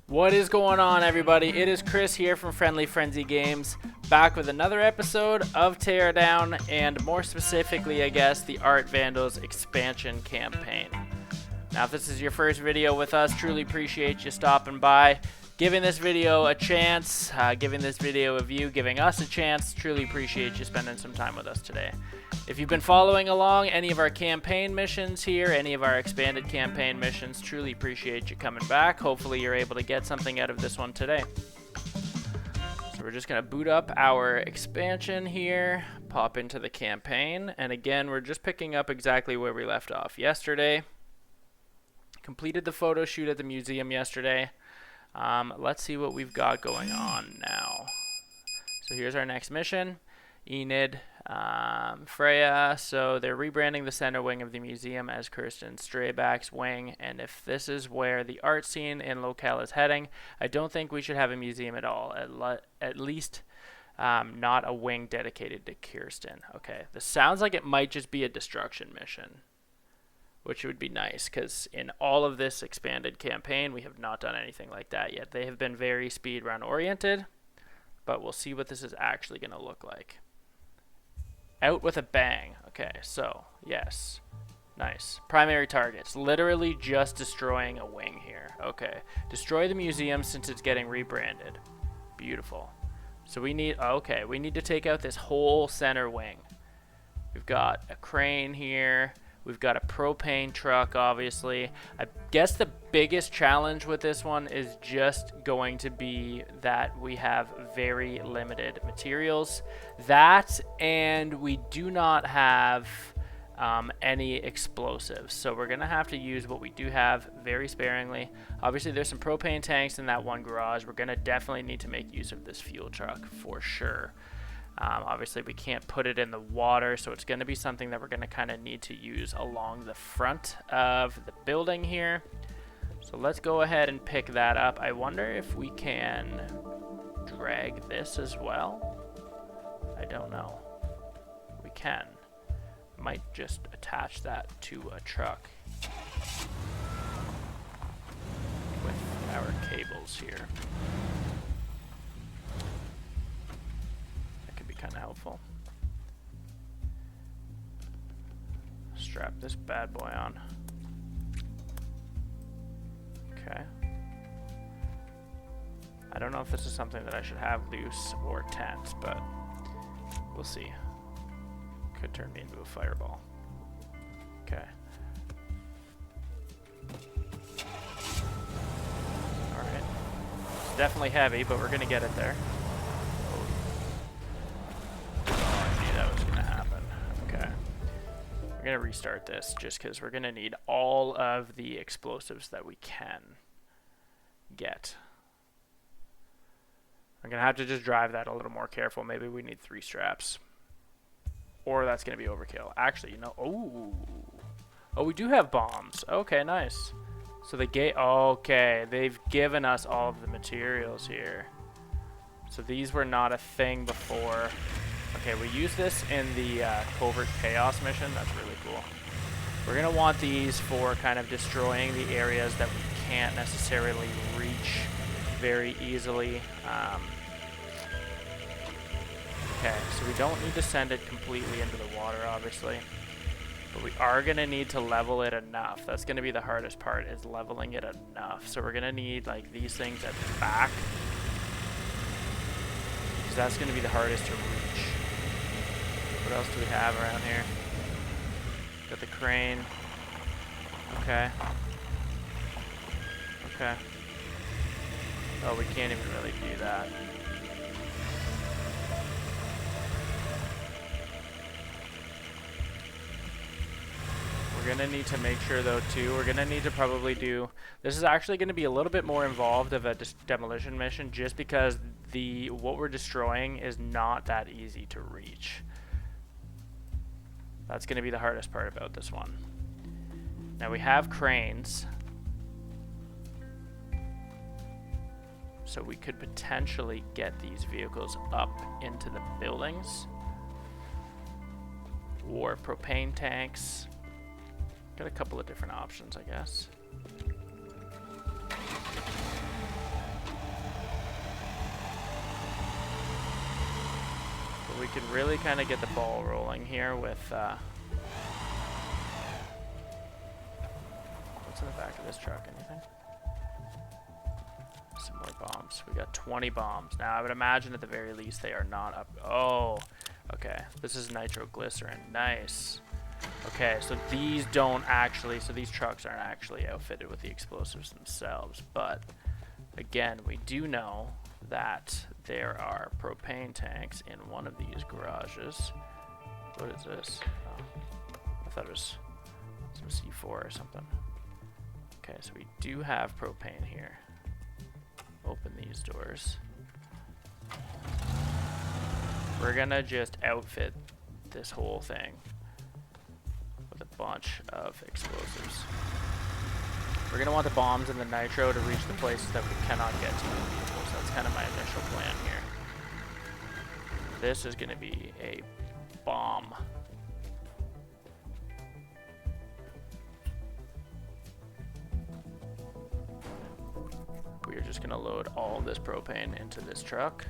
What is going on, everybody? It is Chris here from Friendly Frenzy Games, back with another episode of Teardown, and more specifically, I guess, the Art Vandals expansion campaign. Now, if this is your first video with us, truly appreciate you stopping by, giving this video a chance, giving this video a view, giving us a chance. Truly appreciate you spending some time with us today. If you've been following along any of our campaign missions here, any of our expanded campaign missions, truly appreciate you coming back. Hopefully you're able to get something out of this one today. So we're just going to boot up our expansion here, pop into the campaign, and again, we're just picking up exactly where we left off yesterday. Completed the photo shoot at the museum yesterday. Let's see what we've got going on now. So here's our next mission. Enid, Freya, so they're rebranding the center wing of the museum as Kirsten Strayback's wing, and if this is where the art scene in locale is heading, I don't think we should have a museum at all, at least not a wing dedicated to Kirsten. Okay, this sounds like it might just be a destruction mission, which would be nice, because in all of this expanded campaign, we have not done anything like that yet. They have been very speedrun oriented, but we'll see what this is actually going to look like. Out with a bang. Okay, so, yes. Nice. Primary targets. Literally just destroying a wing here. Okay. Destroy the museum since it's getting rebranded. Beautiful. So we need, okay, we need to take out this whole center wing. We've got a crane here. We've got a propane truck, obviously. I guess the biggest challenge with this one is just going to be that we have very limited materials. That, and we do not have any explosives. So we're going to have to use what we do have very sparingly. Obviously, there's some propane tanks in that one garage. We're going to definitely need to make use of this fuel truck for sure. Obviously, we can't put it in the water, so it's going to be something that we're going to kind of need to use along the front of the building here. So let's go ahead and pick that up. I wonder if we can drag this as well. I don't know. We can. Might just attach that to a truck with our cables here. Kind of helpful. Strap this bad boy on. Okay. I don't know if this is something that I should have loose or tense, but we'll see. Could turn me into a fireball. Okay. Alright. It's definitely heavy, but we're gonna get it there. We're going to restart this just because we're going to need all of the explosives that we can get. I'm going to have to just drive that a little more careful. Maybe we need 3 straps. Or that's going to be overkill. Actually, you know, oh, we do have bombs. Okay, nice. So the gate, okay, they've given us all of the materials here. So these were not a thing before. Okay, we use this in the Covert Chaos mission. That's really cool. We're going to want these for kind of destroying the areas that we can't necessarily reach very easily. Okay, so we don't need to send it completely into the water, obviously. But we are going to need to level it enough. That's going to be the hardest part, is leveling it enough. So we're going to need like these things at the back, because that's going to be the hardest to reach. What else do we have around here? Got the crane. Okay. Okay. Oh, we can't even really do that. We're going to need to make sure, though, too, we're going to need to probably do... This is actually going to be a little bit more involved of a demolition mission, just because what we're destroying is not that easy to reach. That's going to be the hardest part about this one. Now we have cranes, so we could potentially get these vehicles up into the buildings. Or propane tanks. Got a couple of different options, I guess. we can really kind of get the ball rolling here with what's in the back of this truck? Anything? Some more bombs. We got 20 bombs. Now I would imagine at the very least they are not up. Oh, okay. This is nitroglycerin. Nice. Okay, so these don't actually, so these trucks aren't actually outfitted with the explosives themselves, but again, we do know that there are propane tanks in one of these garages. What is this? Oh, I thought it was some C4 or something. Okay, so we do have propane here. Open these doors. We're gonna just outfit this whole thing with a bunch of explosives. We're gonna want the bombs and the nitro to reach the places that we cannot get to in the vehicles. That's kind of my initial plan here. This is gonna be a bomb. We are just gonna load all this propane into this truck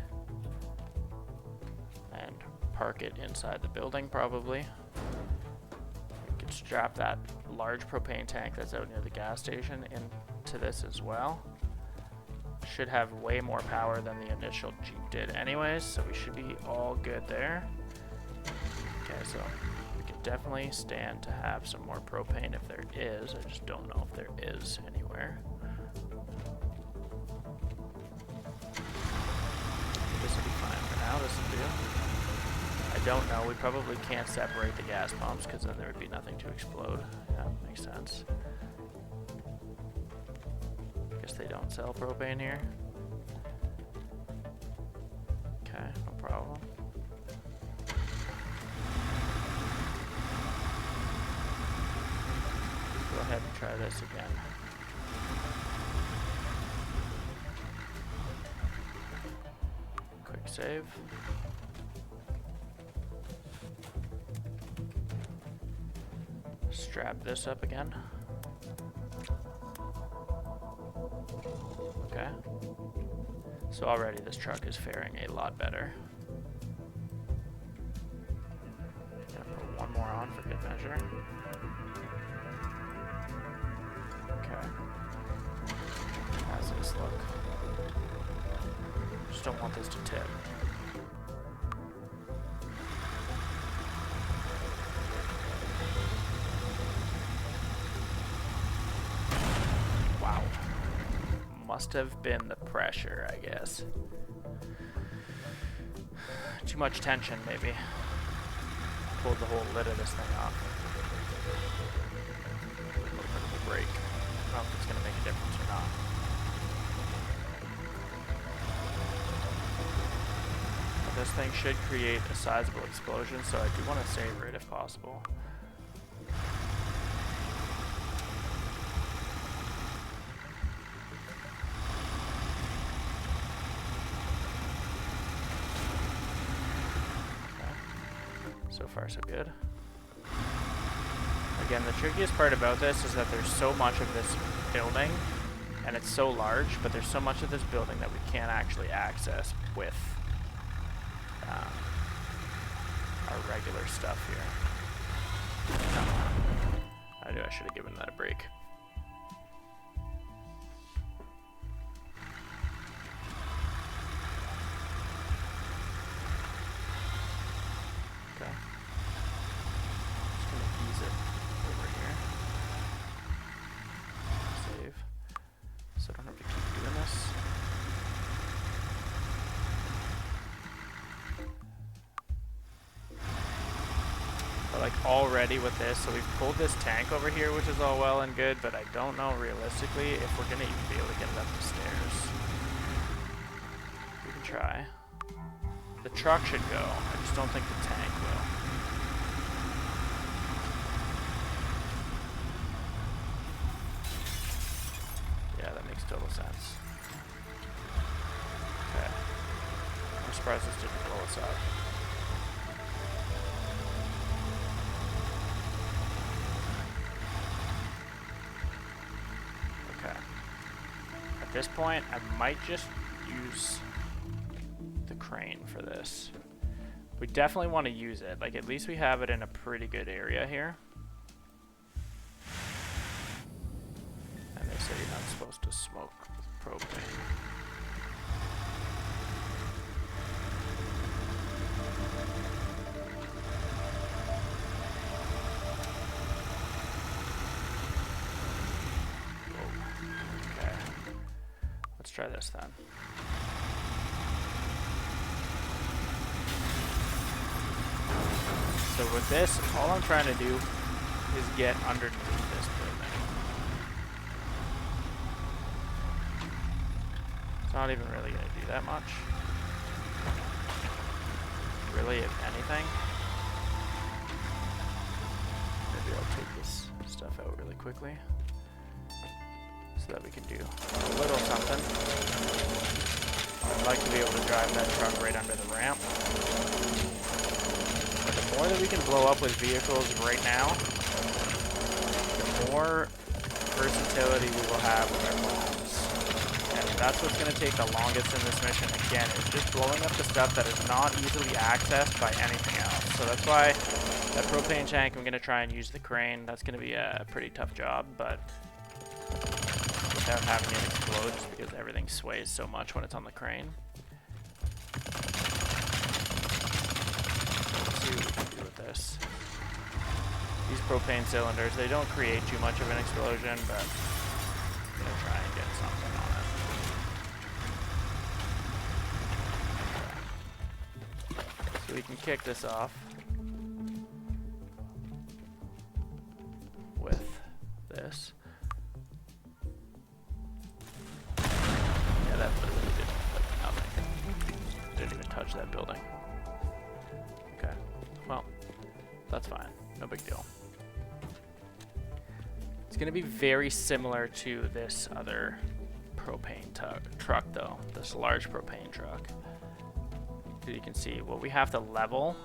and park it inside the building probably. We can strap that large propane tank that's out near the gas station into this as well. Should have way more power than the initial Jeep did anyways, so we should be all good there. Okay, so we can definitely stand to have some more propane if there is. I just don't know if there is anywhere. This will be fine for now, this will do. I don't know, we probably can't separate the gas pumps because then there would be nothing to explode. Yeah, makes sense. Guess they don't sell propane here. Okay, no problem. Go ahead and try this again. Quick save. Strap this up again. Okay. So already this truck is faring a lot better. Gonna put one more on for good measure. Okay. How's this look? Just don't want this to tip. Wow. Must have been the pressure, I guess. Too much tension, maybe. Pulled the whole lid of this thing off. A little bit of a break. I don't know if it's going to make a difference or not. But this thing should create a sizable explosion, so I do want to savor it if possible. So far, so good. Again, the trickiest part about this is that there's so much of this building, and it's so large, but there's so much of this building that we can't actually access with our regular stuff here. I knew I should have given that a break. Okay. Just gonna ease it over here. Save. So I don't have to keep doing this. But like already with this, so we've pulled this tank over here, which is all well and good, but I don't know realistically if we're gonna even be able to get it up the stairs. We can try. The truck should go. I just don't think the tank will. Yeah, that makes total sense. Okay. I'm surprised this didn't blow us up. Okay. At this point, I might just use the crane for this. We definitely want to use it. Like, at least we have it in a pretty good area here. And they say you're not supposed to smoke propane. Okay. Let's try this then. So with this, all I'm trying to do is get underneath this building. It's not even really going to do that much. Really, if anything. Maybe I'll take this stuff out really quickly so that we can do a little something. I'd like to be able to drive that truck right under the ramp. But the more that we can blow up with vehicles right now, the more versatility we will have with our bombs. And that's what's going to take the longest in this mission, again, is just blowing up the stuff that is not easily accessed by anything else. So that's why that propane tank, I'm going to try and use the crane. That's going to be a pretty tough job, but without having it explode, just because everything sways so much when it's on the crane. Let's see what we can do with this. These propane cylinders, they don't create too much of an explosion, but I'm going to try and get something on it. Okay. So we can kick this off with this. Yeah, that literally did like nothing. Didn't even touch that building. Okay, well, that's fine. No big deal. It's going to be very similar to this other propane truck, though. This large propane truck. As you can see, what we have to level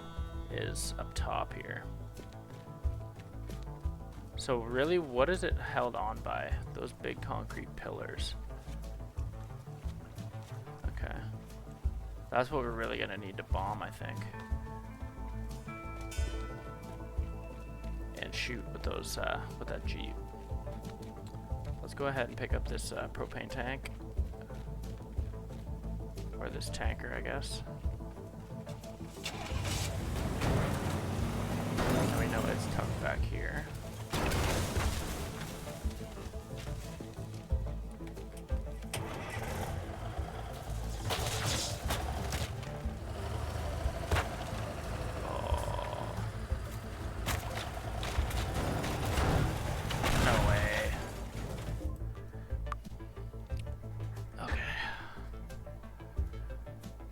is up top here. So really, what is it held on by? Those big concrete pillars. Okay. That's what we're really going to need to bomb, I think. And shoot with those, with that Jeep. Let's go ahead and pick up this propane tank. Or this tanker, I guess. And we know it's tucked back here.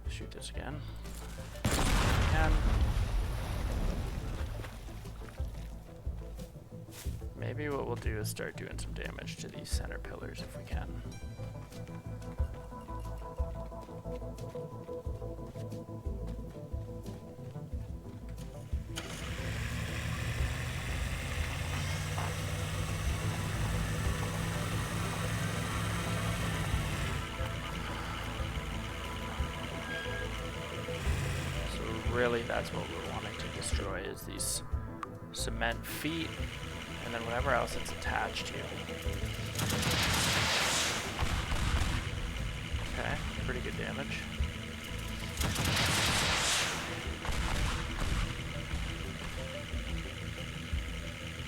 Shoot this again. And maybe what we'll do is start doing some damage to these center pillars if we can. Really, that's what we're wanting to destroy, is these cement feet and then whatever else it's attached to. Okay, pretty good damage.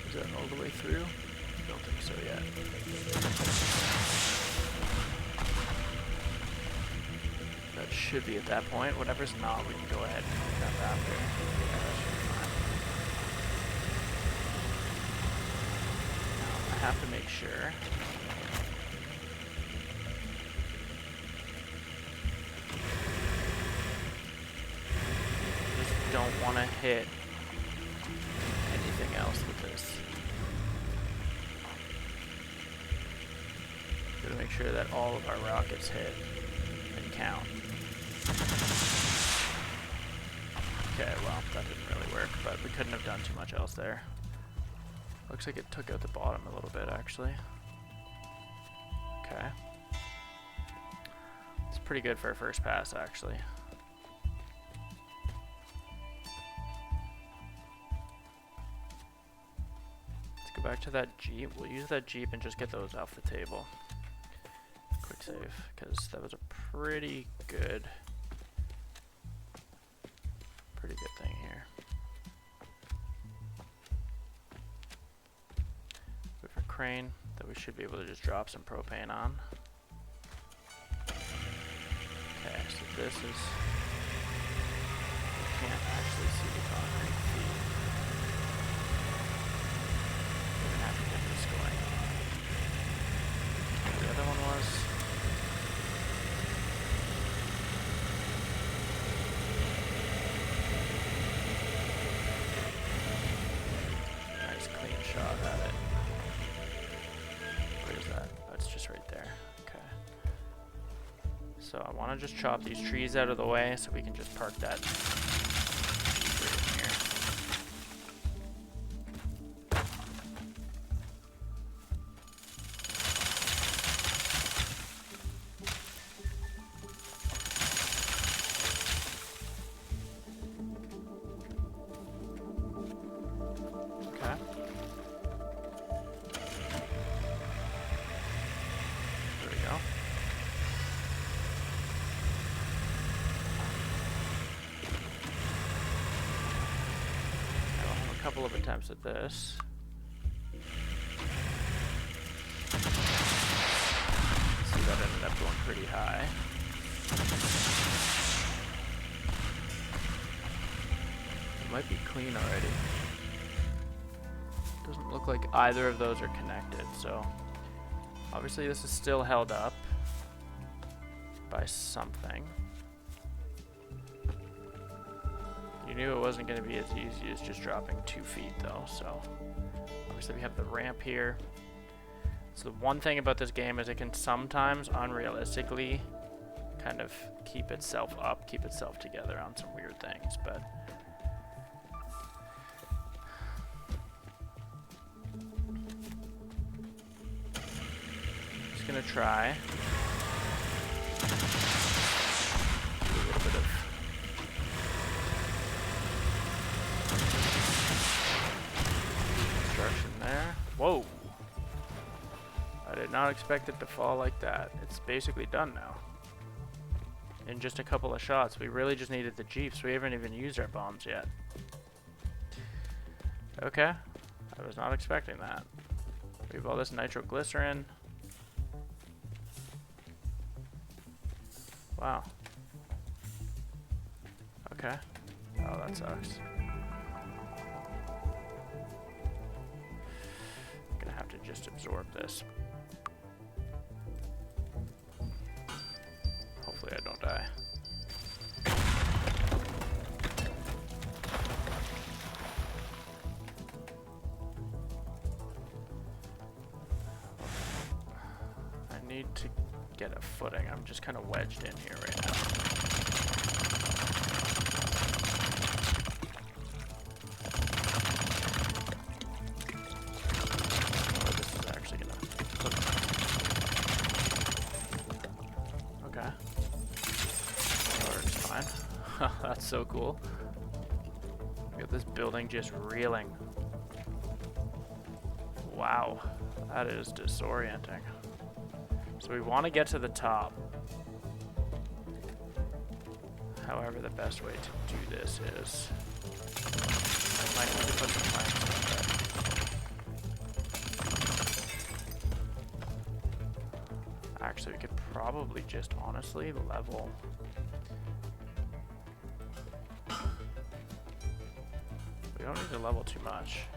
Is that all the way through? Don't think so yet. That should be at that point. Whatever's not, we can go ahead and pick up after. Yeah, that should be fine. Now, I have to make sure. Just don't want to hit anything else with this. Gotta make sure that all of our rockets hit and count. Okay, well, that didn't really work, but we couldn't have done too much else there. Looks like it took out the bottom a little bit, actually. Okay. It's pretty good for a first pass, actually. back to that Jeep. We'll use that Jeep and just get those off the table. Quick save, because that was a pretty good thing here. We have a crane that we should be able to just drop some propane on. Okay, so this is, we can't actually see the concrete feet. We're gonna have to get this going. The other one was, nice clean shot at it. Where is that? Oh, it's just right there. Okay. So I want to just chop these trees out of the way so we can just park that right in here. Okay. There we go. I'll have a couple of attempts at this. See, that ended up going pretty high. It might be clean already. Doesn't look like either of those are connected, so obviously this is still held up by something. You knew it wasn't going to be as easy as just dropping 2 feet though, so obviously we have the ramp here. So the one thing about this game is it can sometimes unrealistically kind of keep itself up, keep itself together on some weird things, but just gonna try do a little bit of construction there. Whoa! I did not expect it to fall like that. It's basically done now. In just a couple of shots. We really just needed the Jeeps. We haven't even used our bombs yet. Okay. I was not expecting that. We have all this nitroglycerin. Wow. Okay. Oh, that sucks. I'm gonna have to just absorb this. Hopefully I don't die. I need to get a footing. I'm just kind of wedged in here right now. Oh, this is actually gonna cook. Okay. Works fine. That's so cool. Look at this building just reeling. Wow, that is disorienting. So we want to get to the top. However, the best way to do this is I might need to put some planks in there. Actually, we could probably just honestly level. We don't need to level too much.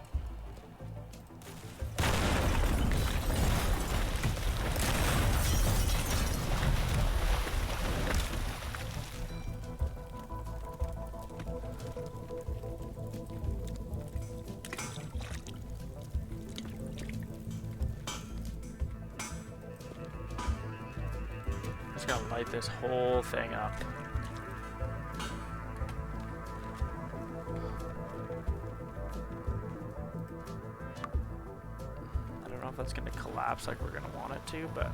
Just gonna light this whole thing up. I don't know if that's gonna collapse like we're gonna want it to, but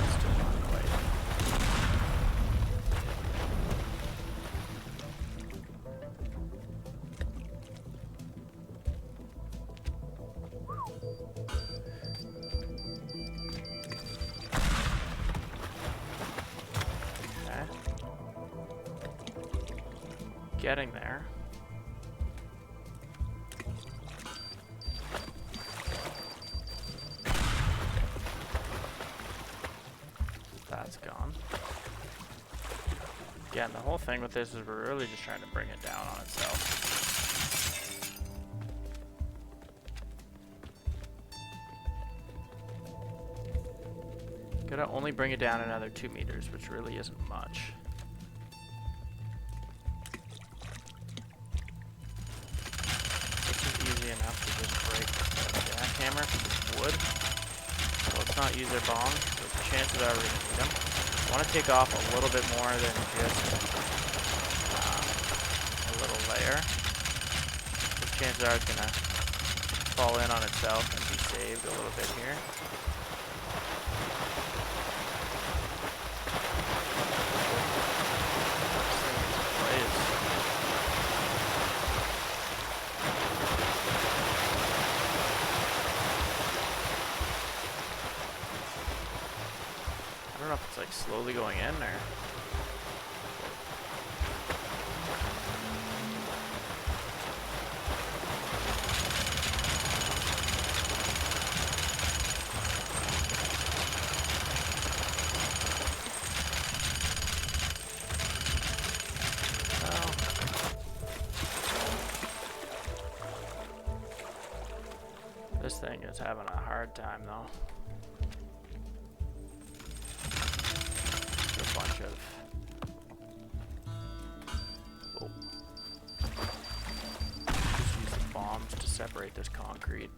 still not quite. getting there. That's gone. Again, the whole thing with this is we're really just trying to bring it down on itself. Gotta only bring it down another 2 meters, which really isn't much. This is easy enough to just break the jackhammer with wood. So let's not use their bombs, but chances are we're gonna need them. I want to take off a little bit more than just a little layer. Because chances are it's gonna fall in on itself and be saved a little bit here. I don't know if it's like slowly going in or... This thing is having a hard time though. A bunch of... Oh. Just use the bombs to separate this concrete.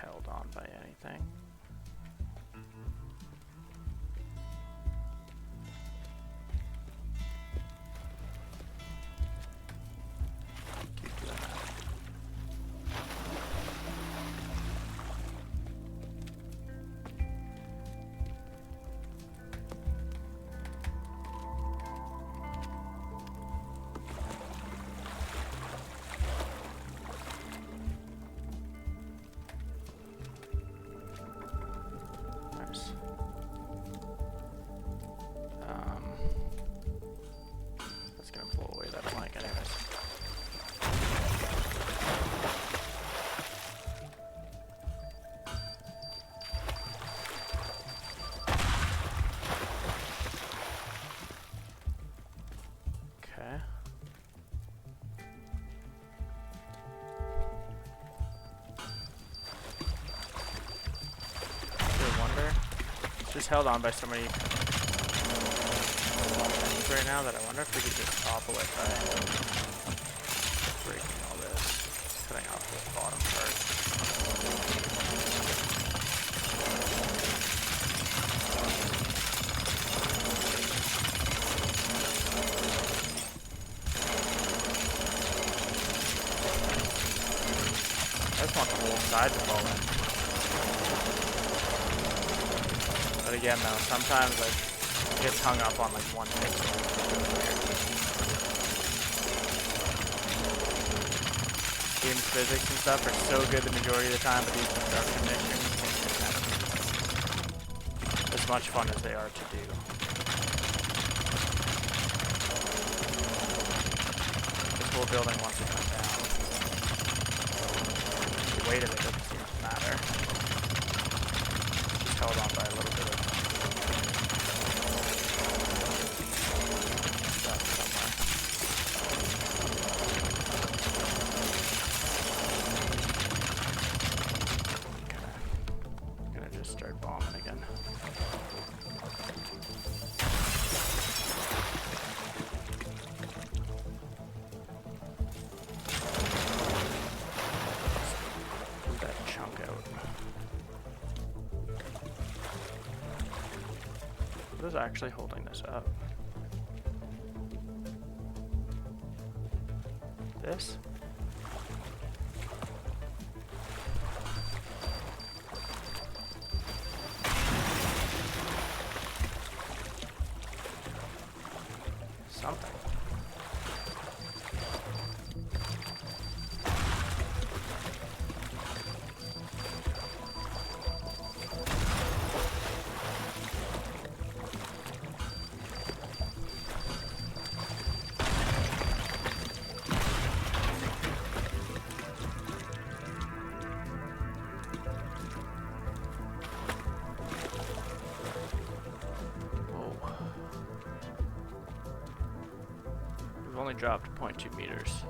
Held on by anything. Keep doing that. That's gonna blow away that plank anyways. Okay. I wonder. It's just held on by so many right now that I wonder if we could just topple it by breaking all this, cutting off this bottom part. I just want the whole side to fall in. But again though, sometimes like it gets hung up on like one pixel. Games physics and stuff are so good the majority of the time, but these construction missions can be as much fun as they are to do. This whole building wants to come down. The weight of it doesn't seem to matter. Just held on by a little bit of start bombing again. Move that chunk out. What is actually holding this up? This? only dropped 0.2 meters.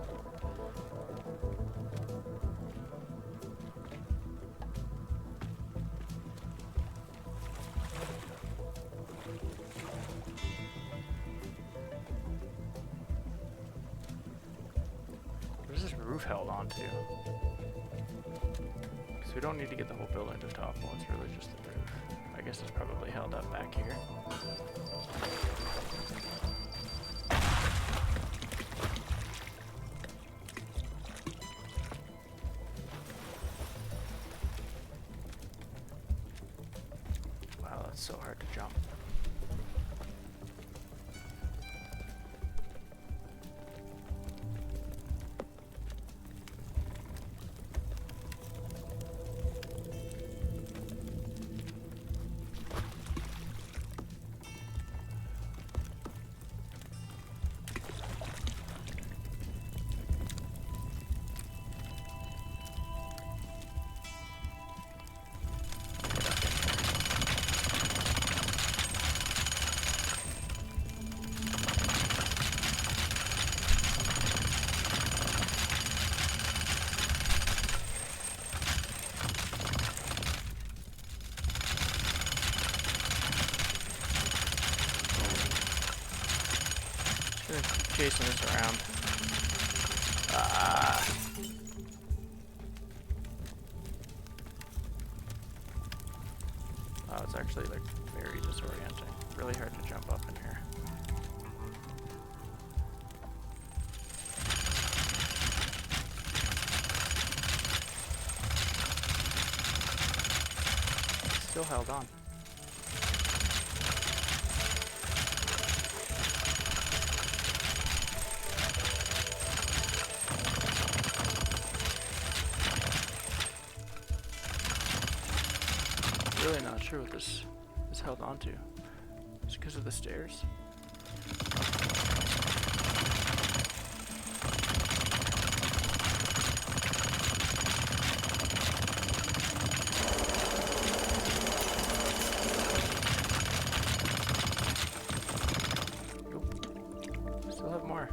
Where's this roof held onto? Because we don't need to get the whole building to topple, it's really just the roof. I guess it's probably held up back here. Wow, that's so hard to jump. Chasing this around. Oh, it's actually like very disorienting. Really hard to jump up in here. Still held on. Really not sure what this is held onto. Just because of the stairs. Nope. Still have more.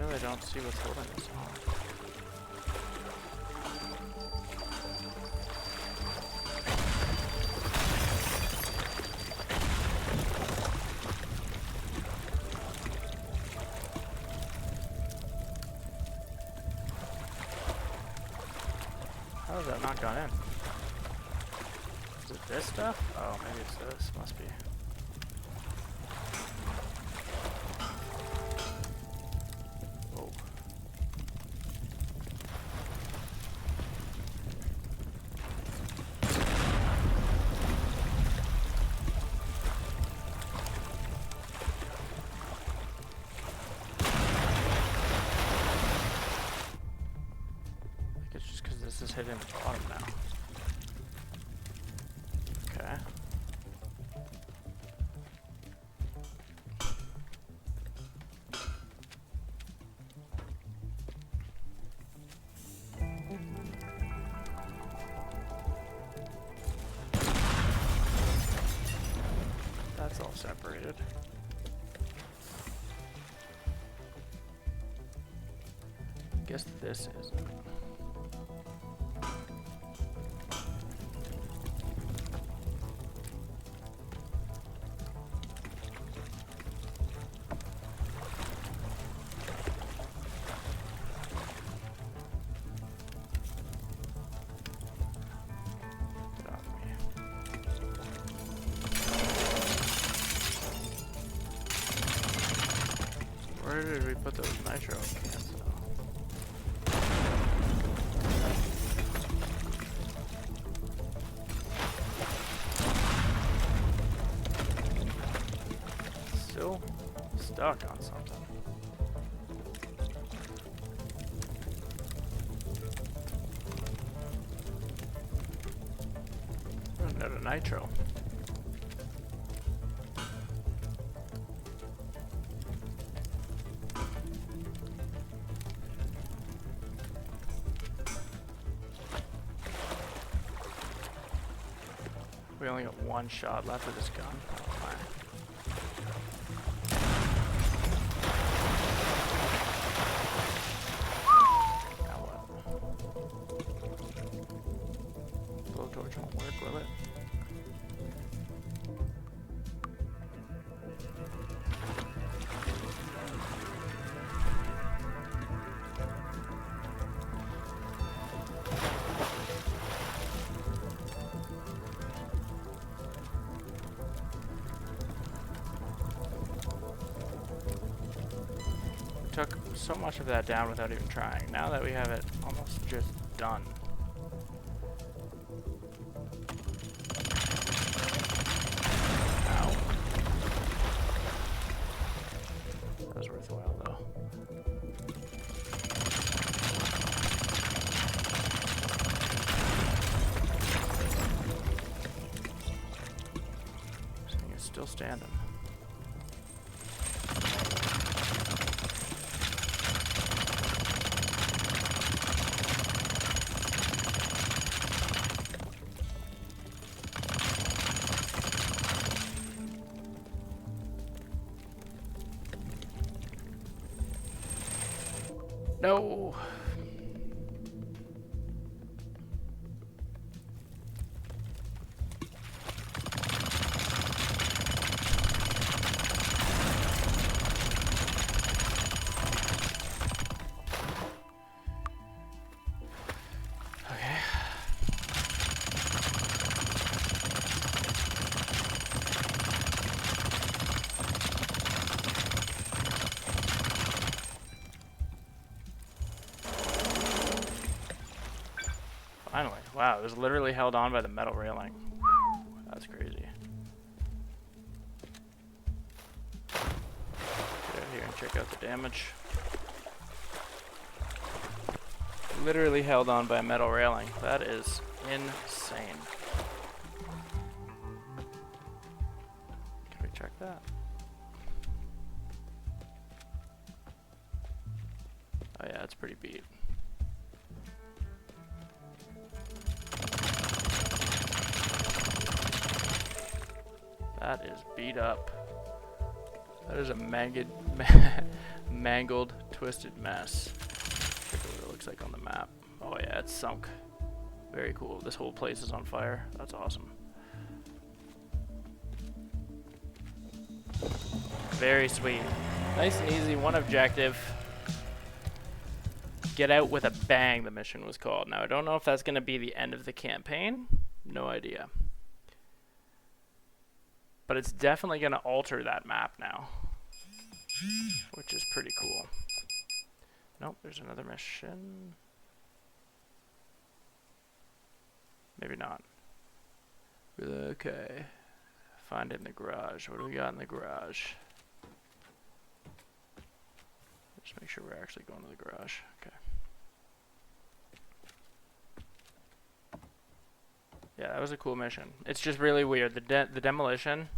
I don't see what's holding this on. How has that not gone in? Is it this stuff? Oh, maybe it's this. Must be. This is hitting the bottom now. Okay. That's all separated. Guess this isn't. Where did we put those nitro cans though? still stuck on something. Running out of nitro. We only got one shot left of this gun. Oh my. Now what? Blowtorch won't work, will it? Took so much of that down without even trying. Now that we have it almost just done. Ow. That was worthwhile though. This thing is still standing. No. Okay. Finally. Wow, it was literally held on by the metal railing. That's crazy. Get out here and check out the damage. Literally held on by a metal railing. That is insane. Can we check that? Oh yeah, it's pretty beat. That is beat up. That is a mangled, twisted mess. Check out what it looks like on the map. Oh yeah, it's sunk. Very cool. This whole place is on fire. That's awesome. Very sweet. Nice and easy, one objective. Get out with a bang, the mission was called. Now I don't know if that's going to be the end of the campaign. No idea. But it's definitely going to alter that map now, which is pretty cool. Nope, there's another mission. Maybe not. Okay. Find it in the garage. What do we got in the garage? Just make sure we're actually going to the garage. Okay. Yeah, that was a cool mission. It's just really weird. The demolition,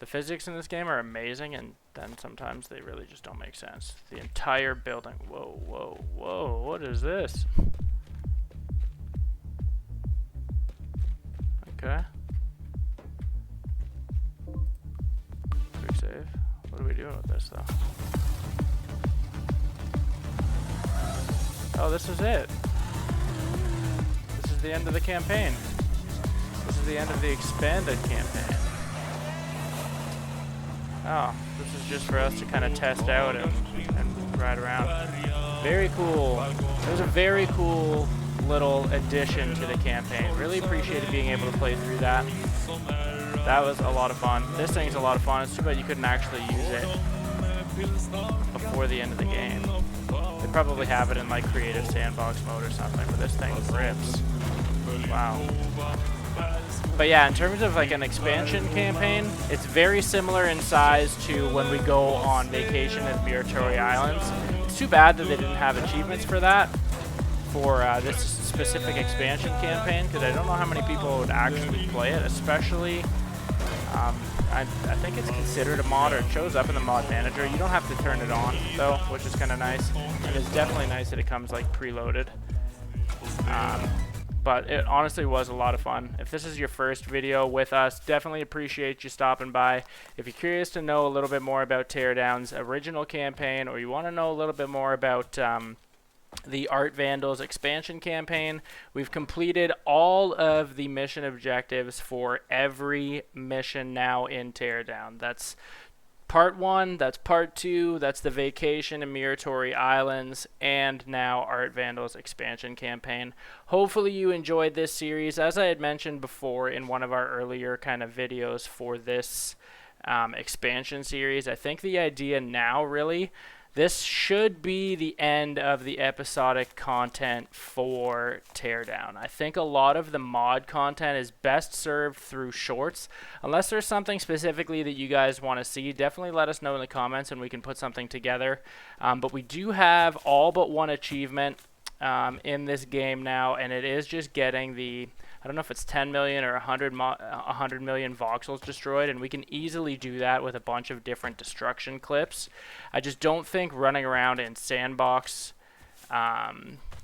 the physics in this game are amazing, and then sometimes they really just don't make sense. The entire building. Whoa, whoa, whoa. What is this? Okay. Quick save. What are we doing with this, though? Oh, this is it. This is the end of the campaign. This is the end of the expanded campaign. Oh, this is just for us to kind of test out and ride around. Very cool. It was a very cool little addition to the campaign. Really appreciated being able to play through that. That was a lot of fun. This thing's a lot of fun. It's too bad you couldn't actually use it before the end of the game. They probably have it in like creative sandbox mode or something, but this thing rips. Wow. But yeah, in terms of like an expansion campaign, it's very similar in size to when we go on vacation at Miratory Islands. It's too bad that they didn't have achievements for that, for this specific expansion campaign, because I don't know how many people would actually play it, especially, I think it's considered a mod, or it shows up in the mod manager. You don't have to turn it on, though, which is kind of nice, and it's definitely nice that it comes like preloaded. But it honestly was a lot of fun. If this is your first video with us, definitely appreciate you stopping by. If you're curious to know a little bit more about Teardown's original campaign, or you want to know a little bit more about the Art Vandals expansion campaign, we've completed all of the mission objectives for every mission now in Teardown. That's Part 1, that's Part 2, that's the Vacation in Miratory Islands, and now Art Vandals expansion campaign. Hopefully you enjoyed this series. As I had mentioned before in one of our earlier kind of videos for this expansion series, I think the idea now really, this should be the end of the episodic content for Teardown. I think a lot of the mod content is best served through shorts. Unless there's something specifically that you guys want to see, definitely let us know in the comments and we can put something together. But we do have all but one achievement in this game now, and it is just getting the, I don't know if it's 10 million or 100 million voxels destroyed, and we can easily do that with a bunch of different destruction clips. I just don't think running around in sandbox,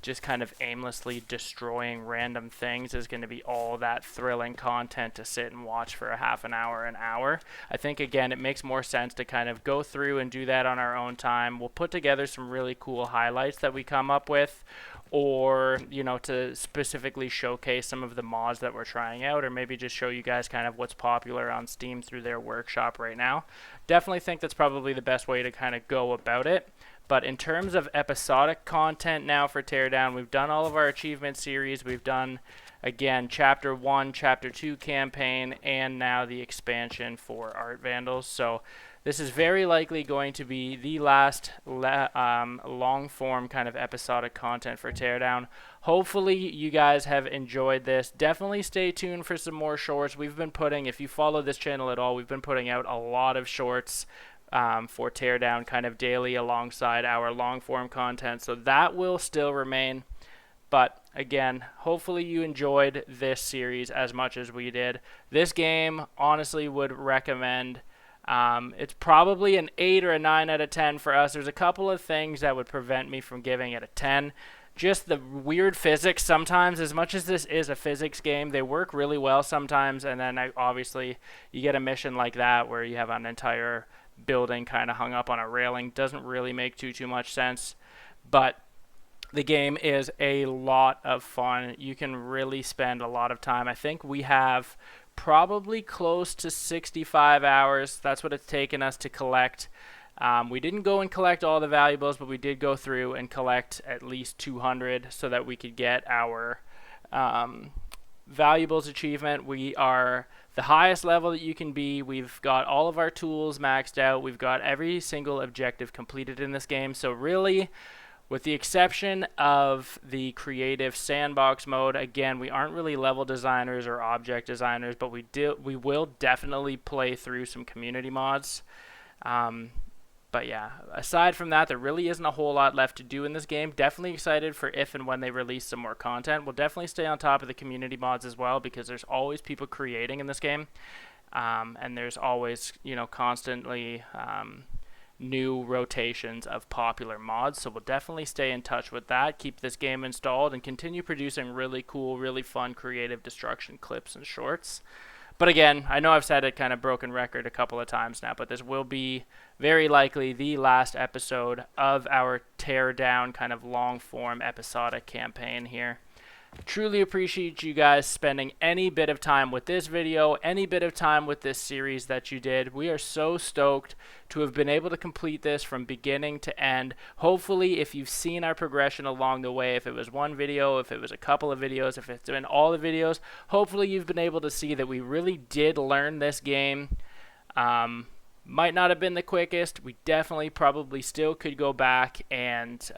just kind of aimlessly destroying random things is going to be all that thrilling content to sit and watch for a half an hour. I think, again, it makes more sense to kind of go through and do that on our own time. We'll put together some really cool highlights that we come up with, or, you know, to specifically showcase some of the mods that we're trying out, or maybe just show you guys kind of what's popular on Steam through their workshop right now. Definitely think that's probably the best way to kind of go about it. But in terms of episodic content now for Teardown, we've done all of our achievement series. We've done, again, Chapter 1, Chapter 2 campaign, and now the expansion for Art Vandals. So this is very likely going to be the last long-form kind of episodic content for Teardown. Hopefully you guys have enjoyed this. Definitely stay tuned for some more shorts. We've been putting, if you follow this channel at all, we've been putting out a lot of shorts for Teardown kind of daily alongside our long-form content. So that will still remain. But again, hopefully you enjoyed this series as much as we did. This game, honestly, would recommend. It's probably an 8 or a 9 out of 10 for us. There's a couple of things that would prevent me from giving it a 10. Just the weird physics sometimes. As much as this is a physics game, they work really well sometimes. And then obviously you get a mission like that where you have an entire building kind of hung up on a railing. Doesn't really make too much sense. But the game is a lot of fun. You can really spend a lot of time. I think we have probably close to 65 hours. That's what it's taken us to collect. We didn't go and collect all the valuables, but we did go through and collect at least 200 so that we could get our valuables achievement. We are the highest level that you can be. We've got all of our tools maxed out. We've got every single objective completed in this game. So really, with the exception of the creative sandbox mode, again, we aren't really level designers or object designers, but we will definitely play through some community mods. But yeah, aside from that, there really isn't a whole lot left to do in this game. Definitely excited for if and when they release some more content. We'll definitely stay on top of the community mods as well, because there's always people creating in this game. And there's always, you know, constantly new rotations of popular mods. So we'll definitely stay in touch with that, keep this game installed, and continue producing really cool, really fun, creative destruction clips and shorts. But again, I know I've said it kind of broken record a couple of times now, but this will be very likely the last episode of our Teardown kind of long-form episodic campaign here. Truly appreciate you guys spending any bit of time with this video, any bit of time with this series that you did. We are so stoked to have been able to complete this from beginning to end. Hopefully, if you've seen our progression along the way, if it was one video, if it was a couple of videos, if it's been all the videos, hopefully you've been able to see that we really did learn this game. Might not have been the quickest. We definitely probably still could go back and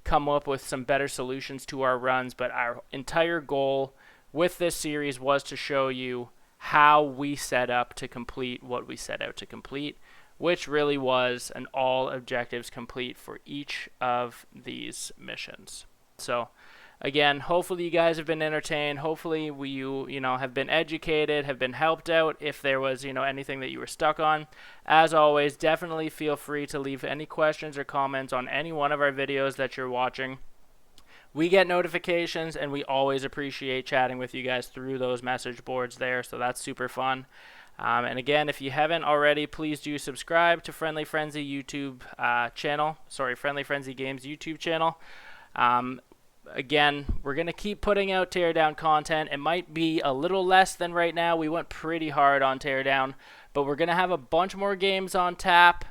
come up with some better solutions to our runs, but our entire goal with this series was to show you how we set up to complete what we set out to complete, which really was an all objectives complete for each of these missions. So again, hopefully you guys have been entertained. Hopefully you know, have been educated, have been helped out if there was, you know, anything that you were stuck on. As always, definitely feel free to leave any questions or comments on any one of our videos that you're watching. We get notifications, and we always appreciate chatting with you guys through those message boards there, so that's super fun. And again, if you haven't already, please do subscribe to Friendly Frenzy YouTube channel. Sorry, Friendly Frenzy Games YouTube channel. Again, we're going to keep putting out Teardown content. It might be a little less than right now. We went pretty hard on Teardown, but we're going to have a bunch more games on tap.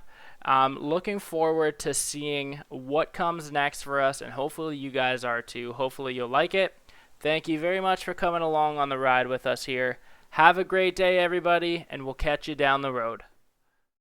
Looking forward to seeing what comes next for us, and hopefully you guys are too. Hopefully you'll like it. Thank you very much for coming along on the ride with us here. Have a great day, everybody, and we'll catch you down the road.